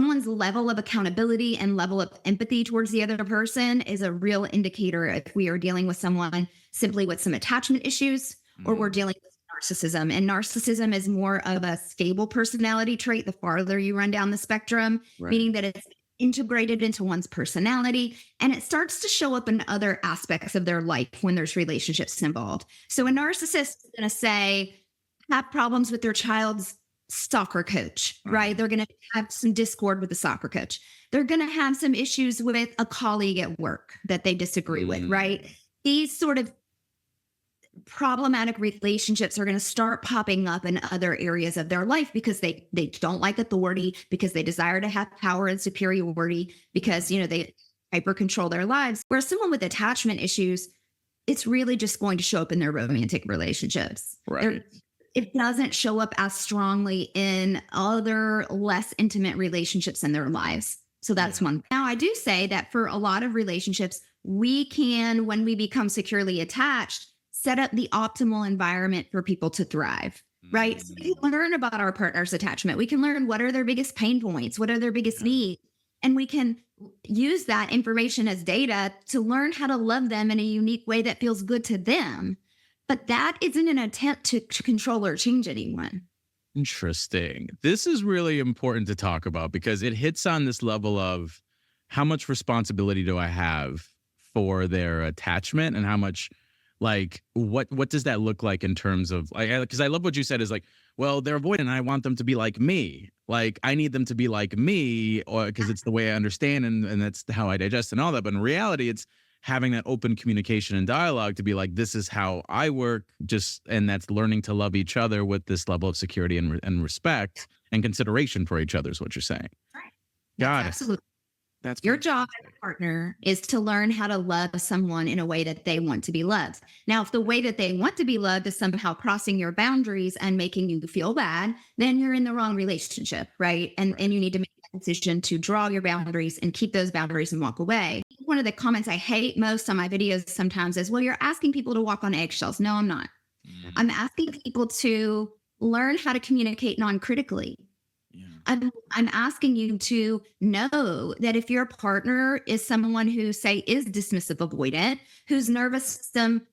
someone's level of accountability and level of empathy towards the other person is a real indicator if we are dealing with someone simply with some attachment issues or we're dealing with narcissism. And narcissism is more of a stable personality trait the farther you run down the spectrum, meaning that it's integrated into one's personality and it starts to show up in other aspects of their life when there's relationships involved. So a narcissist is going to say, have problems with their child's soccer coach, right? They're going to have some discord with the soccer coach. They're going to have some issues with a colleague at work that they disagree with, right? These sort of problematic relationships are going to start popping up in other areas of their life because they don't like authority, because they desire to have power and superiority, because, they hyper control their lives. Whereas someone with attachment issues, it's really just going to show up in their romantic relationships. Right. It doesn't show up as strongly in other less intimate relationships in their lives. So that's one. Now, I do say that for a lot of relationships, we can, when we become securely attached, set up the optimal environment for people to thrive, right? So we can learn about our partner's attachment. We can learn what are their biggest pain points, what are their biggest needs, and we can use that information as data to learn how to love them in a unique way that feels good to them. But that isn't an attempt to control or change anyone. Interesting. This is really important to talk about because it hits on this level of how much responsibility do I have for their attachment and how much, like, what does that look like in terms of, like, because I love what you said is like, well, they're avoidant and I want them to be like me. Like, I need them to be like me, or because it's the way I understand and that's how I digest and all that. But in reality, it's having that open communication and dialogue to be like, this is how I work, and that's learning to love each other with this level of security and respect and consideration for each other is what you're saying. Right. Got it. Absolutely. That's your job as a partner is to learn how to love someone in a way that they want to be loved. Now, if the way that they want to be loved is somehow crossing your boundaries and making you feel bad, then you're in the wrong relationship, right? And you need to make a decision to draw your boundaries and keep those boundaries and walk away. One of the comments I hate most on my videos sometimes is, well, you're asking people to walk on eggshells. No, I'm not. I'm asking people to learn how to communicate non-critically. I'm asking you to know that if your partner is someone who, say, is dismissive avoidant, whose nervous system,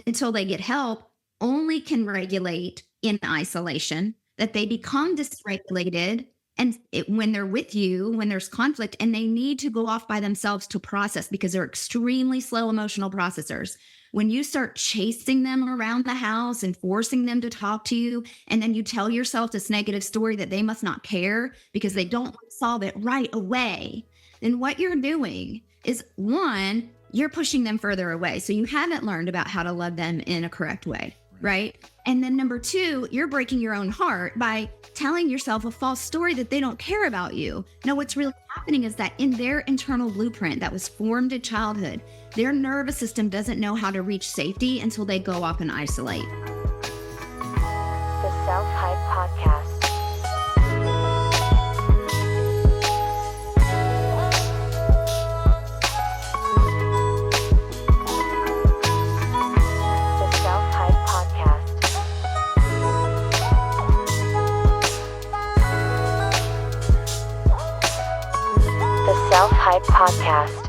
until they get help, only can regulate in isolation, that they become dysregulated and when they're with you, when there's conflict, and they need to go off by themselves to process because they're extremely slow emotional processors. When you start chasing them around the house and forcing them to talk to you, and then you tell yourself this negative story that they must not care because they don't solve it right away, then what you're doing is, one, you're pushing them further away. So you haven't learned about how to love them in a correct way, right? And then number two, you're breaking your own heart by telling yourself a false story that they don't care about you. No, what's really happening is that in their internal blueprint that was formed in childhood, their nervous system doesn't know how to reach safety until they go off and isolate. The Self-Hype Podcast. The Self-Hype Podcast. The Self-Hype Podcast.